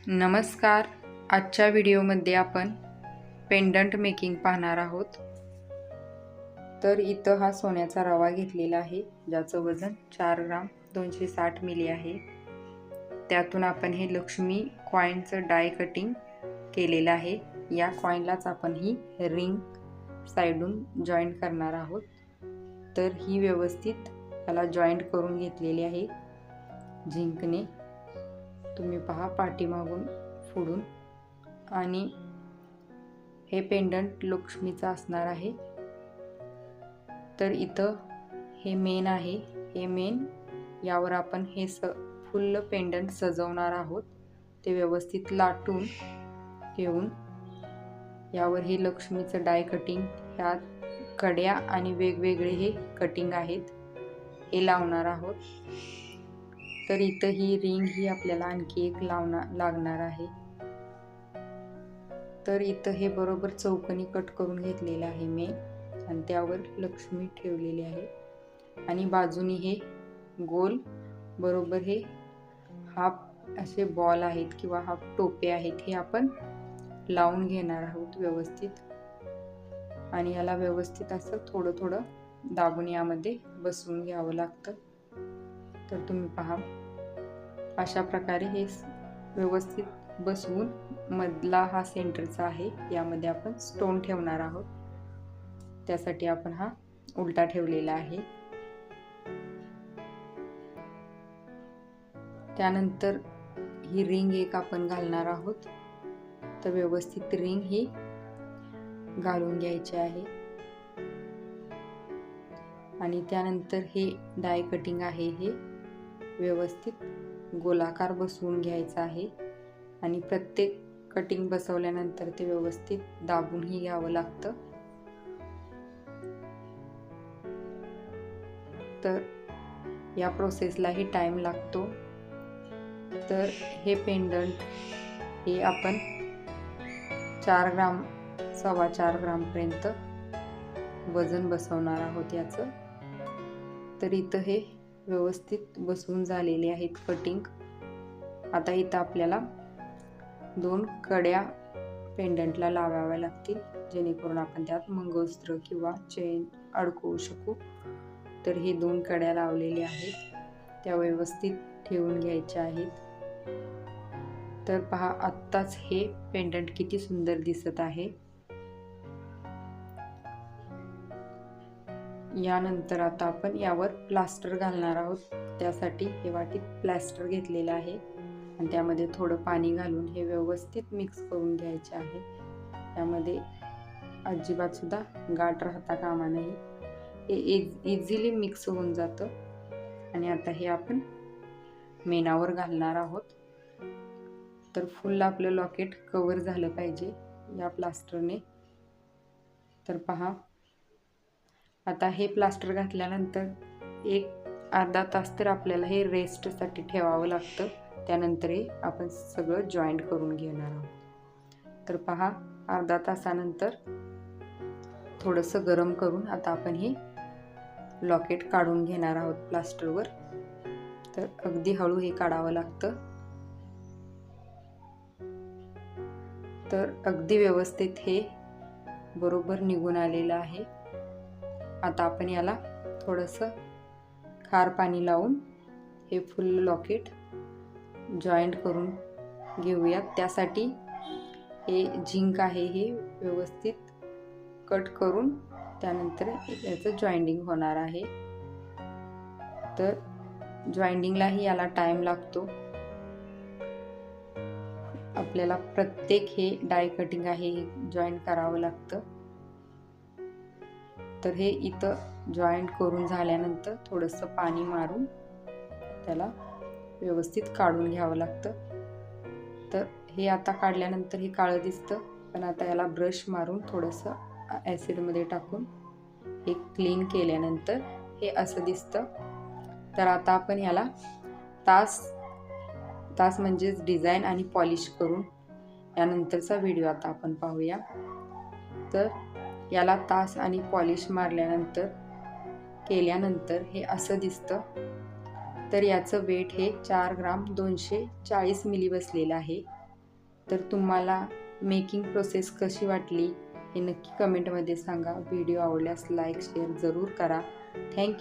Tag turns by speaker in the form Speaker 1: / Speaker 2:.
Speaker 1: नमस्कार. आजच्या व्हिडिओमध्ये आपण पेंडंट मेकिंग पाहणार आहोत. तर इथं हा सोन्याचा रवा घेतलेला आहे, ज्याचं वजन 4 ग्राम 260 मिली आहे. त्यातून आपण हे लक्ष्मी कॉईनचं डाय कटिंग केलेलं आहे. या कॉईनलाच आपण ही रिंग साईडून जॉईंट करणार आहोत. तर ही व्यवस्थित त्याला जॉईंट करून घेतलेली आहे झिंकने. तुम्ही पहा, पाठीमागून पुढून. आणि हे पेंडंट लक्ष्मीचं असणार आहे. तर इथं हे मेन आहे. हे मेन यावर आपण हे फुल पेंडंट सजवणार आहोत. ते व्यवस्थित लाटून घेऊन यावर हे लक्ष्मीचं डाय कटिंग, ह्या कड्या आणि वेगवेगळे हे कटिंग आहेत, हे लावणार आहोत. तर इथं ही रिंग ही आपल्याला आणखी एक लागणार आहे. तर इथं हे बरोबर चौकोनी कट करून घेतलेलं आहे मी, आणि त्यावर लक्ष्मी ठेवलेली आहे. आणि बाजूनी हे गोल बरोबर हे हाफ असे बॉल आहेत किंवा हाफ टोपे आहेत, हे आपण लावून घेणार आहोत व्यवस्थित. आणि याला व्यवस्थित असं थोडं थोडं दाबून यामध्ये बसवून घ्यावं लागतं. तर तुम्ही पहा, अशा प्रकारे हे व्यवस्थित बसवून मधला हा सेंटरचा आहे, यामध्ये आपण स्टोन ठेवणार आहोत. त्यासाठी आपण हा उलटा ठेवलेला आहे. त्यानंतर ही रिंग एक आपण घालणार आहोत. तर व्यवस्थित रिंग ही घालून घ्यायची आहे. आणि त्यानंतर हे डाय कटिंग आहे, हे व्यवस्थित गोलाकार बसवून घ्यायचं आहे. आणि प्रत्येक कटिंग बसवल्यानंतर ते व्यवस्थित दाबूनही घ्यावं लागतं. तर या प्रोसेसलाही टाइम लागतो. तर हे पेंडंट हे आपण 4 ग्राम 4.25 ग्रामपर्यंत वजन बसवणार आहोत याचं. तर इथं हे व्यवस्थित बसवून झालेले आहेत कटिंग. आता इथं आपल्याला 2 कड्या पेंडंटला लावाव्या लागतील, जेणेकरून आपण त्यात मंगळसूत्र किंवा चेन अडकवू शकू. तर हे 2 कड्या लावलेल्या आहेत, त्या व्यवस्थित ठेवून घ्यायच्या आहेत. तर पहा, आत्ताच हे पेंडंट किती सुंदर दिसत आहे. यानंतर आता आपण यावर प्लास्टर घालणार आहोत. त्यासाठी हे वाटीत प्लास्टर घेतलेलं आहे, आणि त्यामध्ये थोडं पाणी घालून हे व्यवस्थित मिक्स करून घ्यायचे आहे. त्यामध्ये अजिबात सुद्धा गाठ राहता कामा नये. हे इझिली मिक्स होऊन जातं. आणि आता हे आपण मेणावर घालणार आहोत. तर फुल आपलं लॉकेट कव्हर झालं पाहिजे या प्लास्टरने. तर पहा, आता हे प्लास्टर घातल्यानंतर एक अर्धा तास तर आपल्याला हे रेस्टसाठी ठेवावं लागतं. त्यानंतर हे आपण सगळं जॉईंट करून घेणार आहोत. तर पहा, अर्धा तासानंतर थोडंसं गरम करून आता आपण हे लॉकेट काढून घेणार आहोत प्लास्टरवर. तर अगदी हळू हे काढावं लागतं. तर अगदी व्यवस्थित हे बरोबर निघून आलेलं आहे. आता आपण याला थोडंसं खार पाणी लावून हे फुल लॉकेट जॉईंट करून घेऊयात. त्यासाठी हे झिंक आहे, हे व्यवस्थित कट करून त्यानंतर याचं जॉईंटिंग होणार आहे. तर जॉईंटिंगलाही याला टाइम लागतो. आपल्याला प्रत्येक हे डाय कटिंग आहे हे जॉईंट करावं लागतं. तर हे इथं जॉईंट करून झाल्यानंतर थोडंसं पाणी मारून त्याला व्यवस्थित काढून घ्यावं लागतं. तर हे आता काढल्यानंतर हे काळं दिसतं, पण आता याला ब्रश मारून थोडंसं ॲसिडमध्ये टाकून हे क्लीन केल्यानंतर हे असं दिसतं. तर आता आपण याला तास म्हणजेच डिझाईन आणि पॉलिश करून यानंतरचा व्हिडिओ आता आपण पाहूया. तर याला तास आणि पॉलिश मारल्यानंतर केल्यानंतर हे असं दिसतं. तर याचं वेट हे 4 ग्राम 240 मिली बसलेलं आहे. तर तुम्हाला मेकिंग प्रोसेस कशी वाटली हे नक्की कमेंटमध्ये सांगा. व्हिडिओ आवडल्यास लाईक शेअर जरूर करा. थँक्यू.